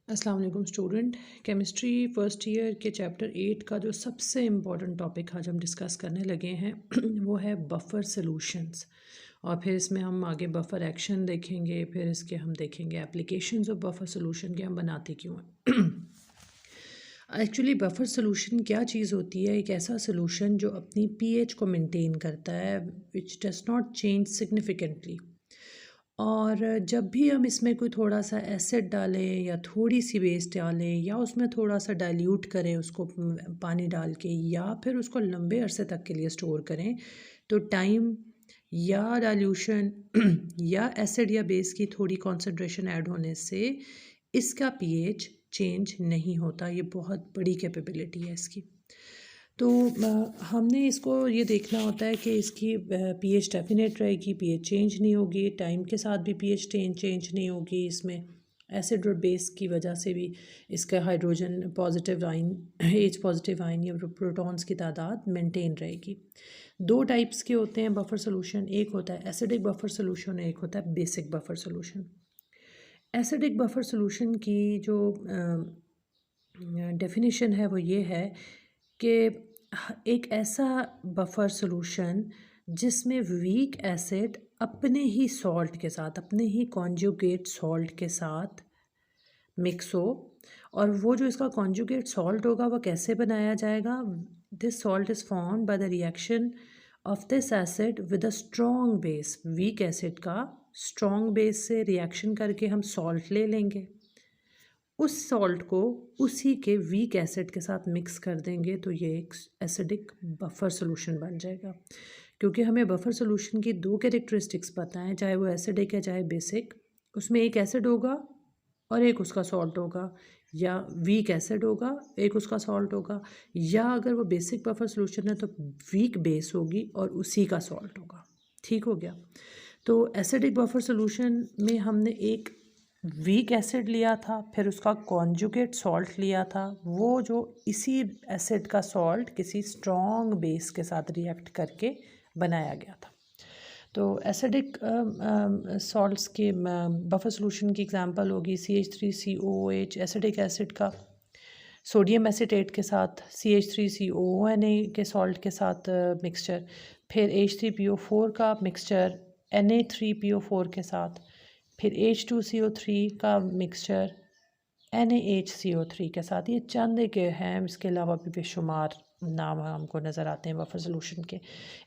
अस्सलाम वालेकुम student. Chemistry first year के चैप्टर 8 का जो सबसे इम्पॉर्टेंट टॉपिक आज हम डिस्कस करने लगे हैं वो है बफर सॉल्यूशंस। और फिर इसमें हम आगे बफर एक्शन देखेंगे, फिर इसके हम देखेंगे एप्लीकेशंस ऑफ बफर सॉल्यूशन के हम बनाते क्यों हैं। एक्चुअली बफर सॉल्यूशन क्या चीज़ होती है? एक ऐसा सॉल्यूशन जो अपनी पीएच को मेंटेन करता है, which does not change significantly. और जब भी हम इसमें कोई थोड़ा सा एसिड डालें या थोड़ी सी बेस डालें या उसमें थोड़ा सा डाइल्यूट करें उसको पानी डाल के, या फिर उसको लंबे अरसे तक के लिए स्टोर करें, तो टाइम या डाइल्यूशन या एसिड या बेस की थोड़ी कॉन्सेंट्रेशन ऐड होने से इसका पीएच चेंज नहीं होता। ये बहुत बड़ी कैपेबिलिटी है इसकी। तो हमने इसको ये देखना होता है कि इसकी पीएच डेफिनेट रहेगी, पीएच चेंज नहीं होगी, टाइम के साथ भी पीएच चेंज नहीं होगी। इसमें एसिड और बेस की वजह से भी इसका hydrogen positive ion, H positive ion या प्रोटॉन्स की तादाद मेंटेन रहेगी। दो टाइप्स के होते हैं बफर सॉल्यूशन, एक होता है एसिडिक बफर सॉल्यूशन, एक होता है basic buffer solution. Acidic buffer solution की जो डेफिनेशन है वो ये है कि एक ऐसा बफर सॉल्यूशन जिसमें वीक एसिड अपने ही सॉल्ट के साथ, अपने ही कॉन्जुगेट सॉल्ट के साथ मिक्स हो। और वो जो इसका कॉन्जुगेट सॉल्ट होगा वो कैसे बनाया जाएगा? This salt is formed by the reaction of this acid with a strong base. Weak acid का स्ट्रॉन्ग बेस से रिएक्शन करके हम सॉल्ट ले लेंगे, उस सॉल्ट को उसी के वीक एसिड के साथ मिक्स कर देंगे, तो ये एक एसिडिक बफर सॉल्यूशन बन जाएगा। क्योंकि हमें बफर सॉल्यूशन की दो कैरेक्टरिस्टिक्स पता हैं, चाहे वो एसिडिक है चाहे बेसिक। उसमें एक एसिड होगा और एक उसका सॉल्ट होगा, या वीक एसिड होगा एक उसका सॉल्ट होगा, या अगर वो बेसिक बफर सॉल्यूशन है तो वीक बेस होगी और उसी का सॉल्ट होगा। ठीक हो गया। तो एसिडिक बफर सॉल्यूशन में हमने एक वीक एसिड लिया था, फिर उसका कॉन्जुगेट सॉल्ट लिया था। वो जो इसी एसिड का सॉल्ट किसी स्ट्रॉन्ग बेस के साथ रिएक्ट करके बनाया गया था। तो एसिडिक सॉल्ट्स के बफर सॉल्यूशन की एग्जांपल होगी CH3COOH एसिडिक एसिड का, सोडियम एसीटेट के साथ CH3COONA के सॉल्ट के साथ मिक्सचर, फिर H3PO4 का मिक्सचर Na3PO4 के साथ, फिर H2CO3 का मिक्सचर NaHCO3 के साथ। ये चंद के हैं, इसके अलावा भी बेशुमार नाम हमको नज़र आते हैं बफर सॉल्यूशन के।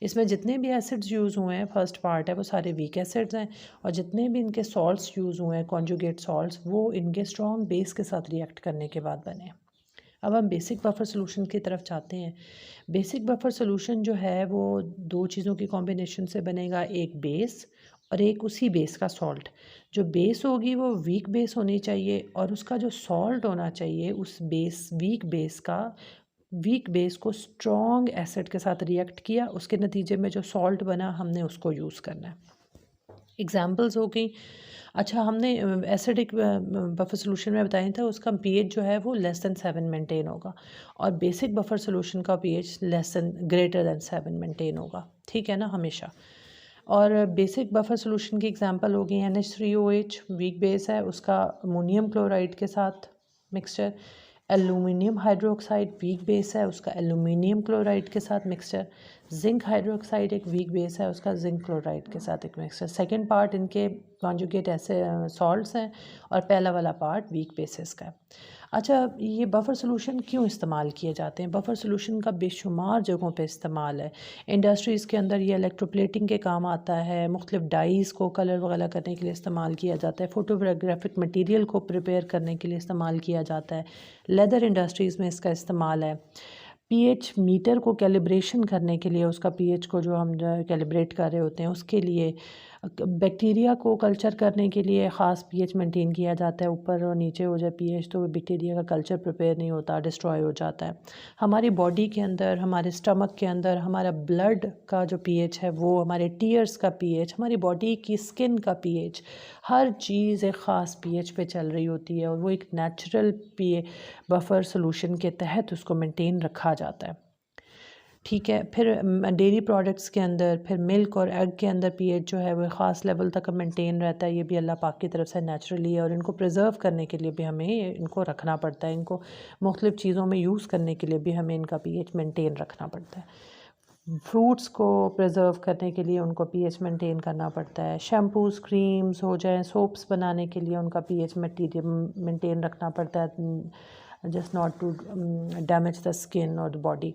इसमें जितने भी एसिड्स यूज़ हुए हैं, फर्स्ट पार्ट है वो सारे वीक एसिड्स हैं, और जितने भी इनके सॉल्ट्स यूज़ हुए हैं कॉन्जुगेट सॉल्ट्स, वो इनके स्ट्रॉन्ग बेस के साथ रिएक्ट करने के बाद बने हैं। अब हम बेसिक बफर सॉल्यूशन की तरफ जाते हैं। बेसिक बफर सॉल्यूशन जो है वो दो चीज़ों की कॉम्बिनेशन से बनेगा, एक बेस और एक उसी बेस का सॉल्ट। जो बेस होगी वो वीक बेस होनी चाहिए, और उसका जो सॉल्ट होना चाहिए उस बेस वीक बेस का, वीक बेस को स्ट्रॉन्ग एसिड के साथ रिएक्ट किया, उसके नतीजे में जो सॉल्ट बना हमने उसको यूज़ करना है। एग्जाम्पल्स हो गई। अच्छा, हमने एसिडिक बफर सॉल्यूशन में बताया था उसका पीएच जो है वो लेस दैन 7 मेंटेन होगा, और बेसिक बफर सॉल्यूशन का pH less than greater than 7 maintain होगा। ठीक है ना, हमेशा। और बेसिक बफर सॉल्यूशन की एग्जांपल होगी NH3OH वीक बेस है, उसका अमोनियम क्लोराइड के साथ mixture. Aluminium hydroxide weak base है, उसका एल्यूमिनियम क्लोराइड के साथ मिक्सचर। जिंक हाइड्रोक्साइड एक वीक बेस है, उसका जिंक क्लोराइड के साथ एक मिक्सचर। सेकेंड पार्ट इनके कॉन्जुगेट ऐसे सॉल्ट्स हैं, और पहला वाला पार्ट वीक बेसिस का है। अच्छा, ये बफर सॉल्यूशन क्यों इस्तेमाल किए जाते हैं? बफर सॉल्यूशन का बेशुमार जगहों पे इस्तेमाल है। इंडस्ट्रीज़ के अंदर ये इलेक्ट्रोप्लेटिंग के काम आता है, मुख्तलिफ डाइज़ को कलर वगैरह करने के लिए इस्तेमाल किया जाता है, फोटोग्राफिक मटीरियल को प्रिपेयर करने के लिए इस्तेमाल किया जाता है, लेदर इंडस्ट्रीज़ में इसका इस्तेमाल है। पीएच मीटर को कैलिब्रेशन करने के लिए, उसका पीएच को जो हम कैलिब्रेट कर रहे होते हैं उसके लिए, बैक्टीरिया को कल्चर करने के लिए ख़ास पीएच मेंटेन किया जाता है। ऊपर और नीचे हो जाए पीएच तो बैक्टीरिया का कल्चर प्रिपेयर नहीं होता, डिस्ट्रॉय हो जाता है। हमारी बॉडी के अंदर, हमारे स्टमक के अंदर हमारा ब्लड का जो पीएच है वो, हमारे टीयर्स का पीएच, हमारी बॉडी की स्किन का पीएच, हर चीज़ एक ख़ास पीएच पे चल रही होती है, और वो एक नेचुरल बफर सॉल्यूशन के तहत उसको मेंटेन रखा जाता है। ठीक है। फिर डेयरी प्रोडक्ट्स के अंदर, फिर मिल्क और एग के अंदर पीएच जो है वो ख़ास लेवल तक मेंटेन रहता है। ये भी अल्लाह पाक की तरफ से नेचुरली है, और इनको प्रिजर्व करने के लिए भी हमें इनको रखना पड़ता है। इनको मुख्तलिफ़ चीज़ों में यूज़ करने के लिए भी हमें इनका पीएच मेंटेन रखना पड़ता है। फ्रूट्स को प्रिजर्व करने के लिए उनको पीएच मेंटेन करना पड़ता है। शैम्पूज़, क्रीम्स हो जाएँ, सोप्स बनाने के लिए उनका पीएच मटीरियल मेंटेन रखना पड़ता है, just not to damage the skin और द बॉडी।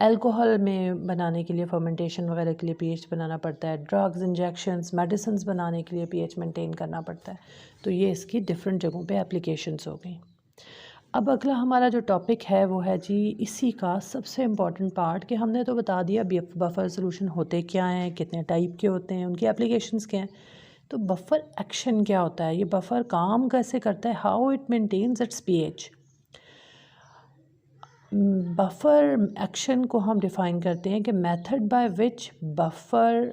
अल्कोहल में बनाने के लिए, फर्मेंटेशन वगैरह के लिए पीएच बनाना पड़ता है। ड्रग्स, इंजेक्शंस, मेडिसिन्स बनाने के लिए पीएच मेंटेन करना पड़ता है। तो ये इसकी डिफरेंट जगहों पे एप्लीकेशंस हो गई। अब अगला हमारा जो टॉपिक है वो है जी इसी का सबसे इम्पॉर्टेंट पार्ट, कि हमने तो बता दिया बफर सोल्यूशन होते क्या हैं, कितने टाइप के होते हैं, उनकी एप्लीकेशंस क्या हैं। तो बफर एक्शन क्या होता है, ये बफर काम कैसे करता है, how it maintains its pH. Buffer action को हम डिफ़ाइन करते हैं कि method by which buffer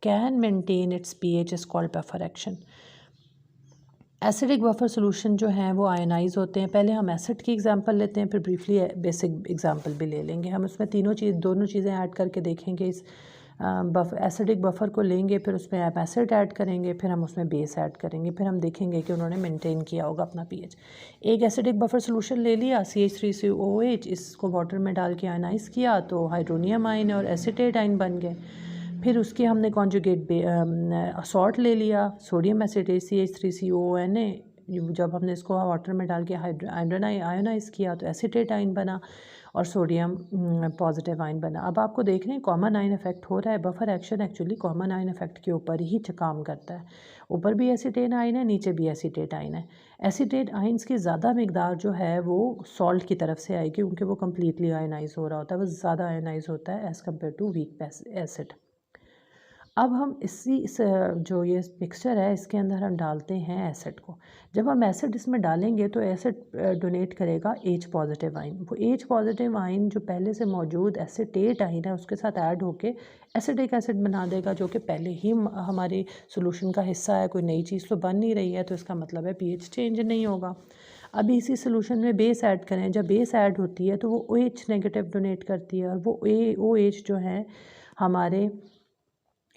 can maintain its pH is called buffer action. Acidic buffer solution जो हैं वो आयनाइज होते हैं। पहले हम एसिड की एग्जांपल लेते हैं, फिर ब्रीफली बेसिक एग्जांपल भी ले लेंगे। हम उसमें दोनों चीज़ें ऐड करके देखेंगे। इस एसिडिक बफर को लेंगे, फिर उसमें आप एसिड ऐड करेंगे, फिर हम उसमें बेस ऐड करेंगे, फिर हम देखेंगे कि उन्होंने मेंटेन किया होगा अपना पीएच। एक एसिडिक बफर सॉल्यूशन ले लिया, CH3COOH, इसको वाटर में डाल के आयनाइज किया तो हाइड्रोनियम आयन और एसीटेट आयन बन गए। फिर उसके हमने कॉन्जुगेट सॉल्ट ले लिया, सोडियम एसिटेट CH3COONA। जब हमने इसको वाटर में डाल के आयोनाइज किया तो एसीटेट आयन बना और सोडियम पॉजिटिव आयन बना। अब आपको देख रहे हैं कॉमन आयन इफेक्ट हो रहा है। Buffer action actually common ion effect के ऊपर ही काम करता है। ऊपर भी एसीटेट आयन है, नीचे भी एसीटेट आयन है। एसीटेट आयन्स की ज़्यादा मिकदार जो है वो सॉल्ट की तरफ से आएगी, क्योंकि वो कम्प्लीटली आयनाइज हो रहा होता है, वो ज़्यादा आयनाइज होता है as compare to weak acid. अब हम जो ये मिक्सचर है इसके अंदर हम डालते हैं एसिड को। जब हम एसिड इसमें डालेंगे तो एसिड डोनेट करेगा H पॉजिटिव आयन। वो H पॉजिटिव आयन जो पहले से मौजूद एसीटेट आयन है उसके साथ ऐड होके एसिडिक एसिड बना देगा, जो कि पहले ही हमारे सोल्यूशन का हिस्सा है। कोई नई चीज़ तो बन नहीं रही है, तो इसका मतलब है पीएच चेंज नहीं होगा। अभी इसी सोल्यूशन में बेस ऐड करें, जब बेस ऐड होती है तो वो OH नेगेटिव डोनेट करती है, और वो OH जो है हमारे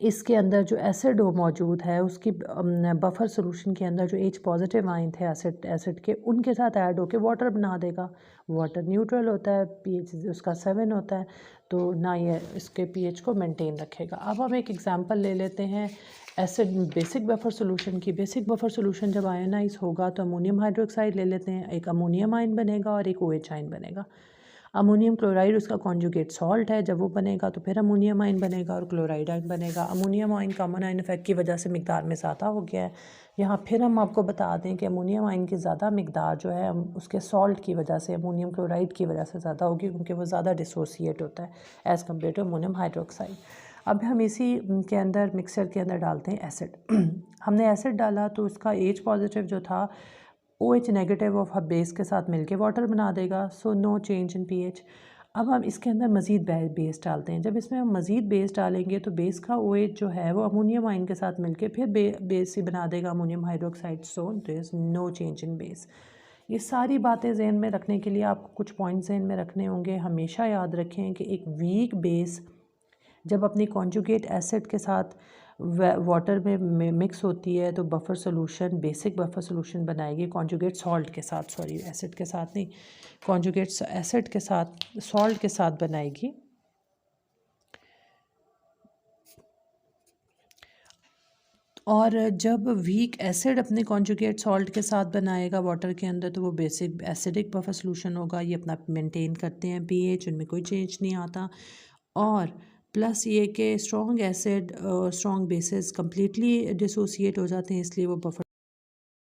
इसके अंदर जो एसिड मौजूद है उसकी बफर सॉल्यूशन के अंदर जो H पॉजिटिव आयन थे एसिड के, उनके साथ ऐड होके वाटर बना देगा। वाटर न्यूट्रल होता है, पीएच उसका 7 होता है, तो ना ये इसके पीएच को मेंटेन रखेगा। अब हम एक एग्जांपल ले लेते हैं एसिड बेसिक बफर सॉल्यूशन की। बेसिक बफर सॉल्यूशन जब आयनाइज होगा तो अमोनियम हाइड्रोक्साइड ले लेते हैं, एक अमोनियम आयन बनेगा और एक OH आयन बनेगा। अमोनियम क्लोराइड उसका कॉन्जुगेट सॉल्ट है, जब वो बनेगा तो फिर अमोनियम आयन बनेगा और क्लोराइड आयन बनेगा। Ammonium ion common ion effect की वजह से मिकदार में ज़्यादा हो गया है। यहाँ फिर हम आपको बता दें कि अमोनियम आयन की ज़्यादा मिकदार जो है उसके सॉल्ट की वजह से, अमोनियम क्लोराइड की वजह से ज़्यादा होगी, क्योंकि वो ज़्यादा डिसोसिएट होता है as compare to ammonium hydroxide. अब हम इसी के अंदर मिक्सचर के अंदर डालते हैं एसिड। हमने एसिड डाला तो उसका H पॉजिटिव जो था OH नेगेटिव ऑफ बेस के साथ मिलके वाटर बना देगा, so no change in pH. अब हम इसके अंदर मज़ीद बेस डालते हैं। जब इसमें हम मज़ीद बेस डालेंगे तो बेस का OH जो है वो अमोनियम आयन के साथ मिलके फिर बेस ही बना देगा, ammonium hydroxide, so there is no change in base. ये सारी बातें जहन में रखने के लिए आपको कुछ पॉइंट्स जहन में रखने होंगे। हमेशा याद रखें कि एक वीक बेस जब अपनी कॉन्जुगेट एसिड के साथ वाटर में मिक्स होती है तो buffer solution, basic buffer solution बनाएगी कॉन्जुगेट सॉल्ट के साथ, सॉरी एसिड के साथ नहीं, कॉन्जुगेट एसिड के साथ, सॉल्ट के साथ बनाएगी। और जब वीक एसिड अपने कॉन्जुगेट सॉल्ट के साथ बनाएगा वाटर के अंदर तो वो बेसिक एसिडिक बफर सॉल्यूशन होगा। ये अपना मेंटेन करते हैं पीएच, उनमें कोई चेंज नहीं आता। और प्लस ये कि स्ट्रॉन्ग एसिड और स्ट्रॉन्ग बेसिस कम्प्लीटली डिसोसिएट हो जाते हैं, इसलिए वो बफर